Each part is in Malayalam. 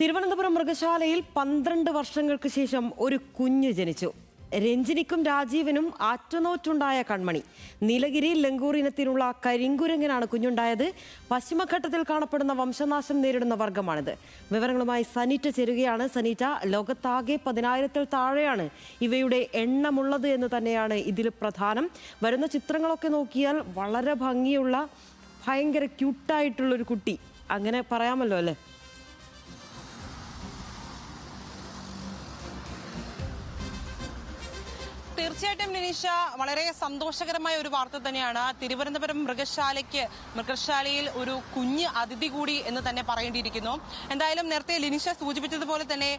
തിരുവനന്തപുരം മൃഗശാലയിൽ 12 വർഷങ്ങൾക്ക് ശേഷം ഒരു കുഞ്ഞ് ജനിച്ചു. രഞ്ജിനിക്കും രാജീവനും ആറ്റുനോറ്റുണ്ടായ കൺമണി. നീലഗിരി ലങ്കൂർ ഇനത്തിലുള്ള കരിങ്കുരങ്ങനാണ് കുഞ്ഞുണ്ടായത്. പശ്ചിമഘട്ടത്തിൽ കാണപ്പെടുന്ന വംശനാശം നേരിടുന്ന വർഗമാണിത്. വിവരങ്ങളുമായി സനീറ്റ ചേരുകയാണ്. സനീറ്റ, ലോകത്താകെ 10,000-ൽ താഴെയാണ് ഇവയുടെ എണ്ണമുള്ളത് എന്ന് തന്നെയാണ് ഇതിൽ പ്രധാനം. വരുന്ന ചിത്രങ്ങളൊക്കെ നോക്കിയാൽ വളരെ ഭംഗിയുള്ള, ഭയങ്കര ക്യൂട്ടായിട്ടുള്ളൊരു കുട്ടി, അങ്ങനെ പറയാമല്ലോ അല്ലേ? തീർച്ചയായിട്ടും നിനിഷ, വളരെ സന്തോഷകരമായ ഒരു വാർത്ത തന്നെയാണ്. തിരുവനന്തപുരം മൃഗശാലയിൽ ഒരു കുഞ്ഞ് അതിഥി കൂടി എന്ന് തന്നെ പറയേണ്ടിയിരിക്കുന്നു. എന്തായാലും നേരത്തെ ലിനിഷ സൂചിപ്പിച്ചതുപോലെ തന്നെ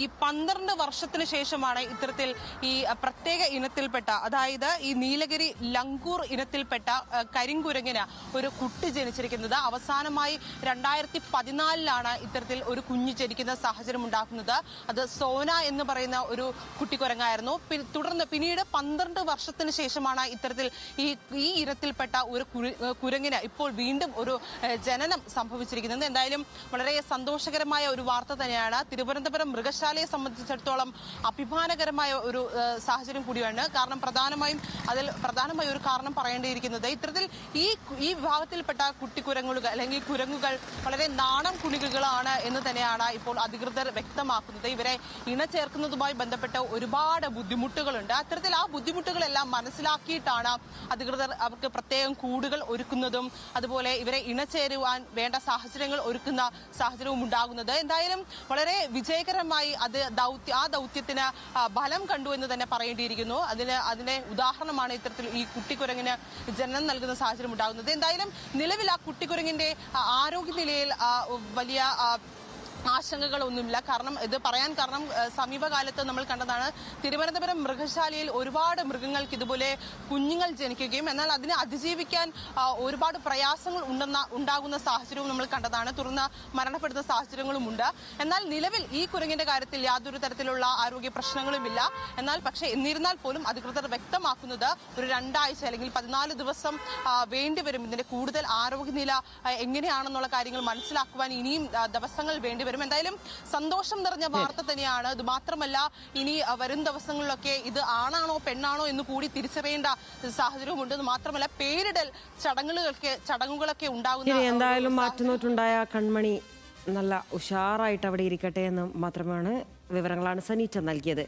ഈ 12 വർഷത്തിന് ശേഷമാണ് ഇത്തരത്തിൽ ഈ പ്രത്യേക ഇനത്തിൽപ്പെട്ട, അതായത് ഈ നീലഗിരി ലങ്കൂർ ഇനത്തിൽപ്പെട്ട കരിങ്കുരങ്ങിന് ഒരു കുട്ടി ജനിച്ചിരിക്കുന്നത്. അവസാനമായി 2014-ലാണ് ഇത്തരത്തിൽ ഒരു കുഞ്ഞ് ജനിക്കുന്ന സാഹചര്യം ഉണ്ടാക്കുന്നത്. അത് സോന എന്ന് പറയുന്ന ഒരു കുട്ടിക്കുരങ്ങായിരുന്നു. തുടർന്ന് പിന്നീട് 12 വർഷത്തിന് ശേഷമാണ് ഇത്തരത്തിൽ ഈ ഇനത്തിൽപ്പെട്ട ഒരു കുരങ്ങിന് ഇപ്പോൾ വീണ്ടും ഒരു ജനനം സംഭവിച്ചിരിക്കുന്നത്. എന്തായാലും വളരെ സന്തോഷകരമായ ഒരു വാർത്ത തന്നെയാണ്. തിരുവനന്തപുരം മൃഗശാലയെ സംബന്ധിച്ചിടത്തോളം അഭിമാനകരമായ ഒരു സാഹചര്യം കൂടിയാണ്. കാരണം പ്രധാനമായി ഒരു കാരണം പറയേണ്ടിയിരിക്കുന്നത്, ഇത്തരത്തിൽ ഈ വിഭാഗത്തിൽപ്പെട്ട കുട്ടിക്കുരങ്ങുകൾ അല്ലെങ്കിൽ കുരങ്ങുകൾ വളരെ നാണം കുണികളാണ് എന്ന് തന്നെയാണ് ഇപ്പോൾ അധികൃതർ വ്യക്തമാക്കുന്നത്. ഇവരെ ഇണചേർക്കുന്നതുമായി ബന്ധപ്പെട്ട് ഒരുപാട് ബുദ്ധിമുട്ടുകളുണ്ട്. അത്തരത്തിൽ ആ ബുദ്ധിമുട്ടുകളെല്ലാം മനസ്സിലാക്കിയിട്ടാണ് അധികൃതർ അവർക്ക് പ്രത്യേകം കൂടുകൾ ഒരുക്കുന്നതും അതുപോലെ ഇവരെ ഇണചേരുവാൻ വേണ്ട സാഹചര്യങ്ങൾ ഒരുക്കുന്ന സാഹചര്യവും ഉണ്ടാകുന്നത്. എന്തായാലും വളരെ വിജയകരമായി ആ ദൗത്യത്തിന് ഫലം കണ്ടു എന്ന് തന്നെ പറയേണ്ടിയിരിക്കുന്നു. അതിന്റെ ഉദാഹരണമാണ് ഇത്തരത്തിൽ ഈ കുട്ടിക്കുരങ്ങിന് ജനനം നൽകുന്ന സാഹചര്യം ഉണ്ടാകുന്നത്. എന്തായാലും നിലവിൽ ആ കുട്ടിക്കുരങ്ങിന്റെ ആരോഗ്യനിലയിൽ വലിയ ആശങ്കകളൊന്നുമില്ല. ഇത് പറയാൻ കാരണം സമീപകാലത്ത് നമ്മൾ കണ്ടതാണ്, തിരുവനന്തപുരം മൃഗശാലയിൽ ഒരുപാട് മൃഗങ്ങൾക്ക് ഇതുപോലെ കുഞ്ഞുങ്ങൾ ജനിക്കുകയും എന്നാൽ അതിനെ അതിജീവിക്കാൻ ഒരുപാട് പ്രയാസങ്ങൾ ഉണ്ടാകുന്ന സാഹചര്യവും നമ്മൾ കണ്ടതാണ്. തുടർന്ന് മരണപ്പെടുന്ന സാഹചര്യങ്ങളുമുണ്ട്. എന്നാൽ നിലവിൽ ഈ കുരങ്ങിന്റെ കാര്യത്തിൽ യാതൊരു തരത്തിലുള്ള ആരോഗ്യ പ്രശ്നങ്ങളുമില്ല. എന്നിരുന്നാൽ പോലും അധികൃതർ വ്യക്തമാക്കുന്നത് ഒരു 2 ആഴ്ച അല്ലെങ്കിൽ 14 ദിവസം വേണ്ടിവരും ഇതിന്റെ കൂടുതൽ ആരോഗ്യനില എങ്ങനെയാണെന്നുള്ള കാര്യങ്ങൾ മനസ്സിലാക്കുവാൻ ഇനിയും ദിവസങ്ങൾ വേണ്ടിവരും. എന്തായാലും സന്തോഷം നിറഞ്ഞ വാർത്ത തന്നെയാണ്. ഇത് മാത്രമല്ല, ഇനി വരും ദിവസങ്ങളിലൊക്കെ ഇത് ആണാണോ പെണ്ണാണോ എന്ന് കൂടി തിരിച്ചറിയേണ്ട സാഹചര്യമുണ്ട്. ഇത് മാത്രമല്ല, പേരിടൽ ചടങ്ങുകളൊക്കെ ഉണ്ടാകുന്ന, എന്തായാലും മാറ്റുന്നോട്ടുണ്ടായ കൺമണി നല്ല ഉഷാറായിട്ട് അവിടെ ഇരിക്കട്ടെ എന്ന് മാത്രമാണ് വിവരങ്ങളാണ് സനീറ്റ നൽകിയത്.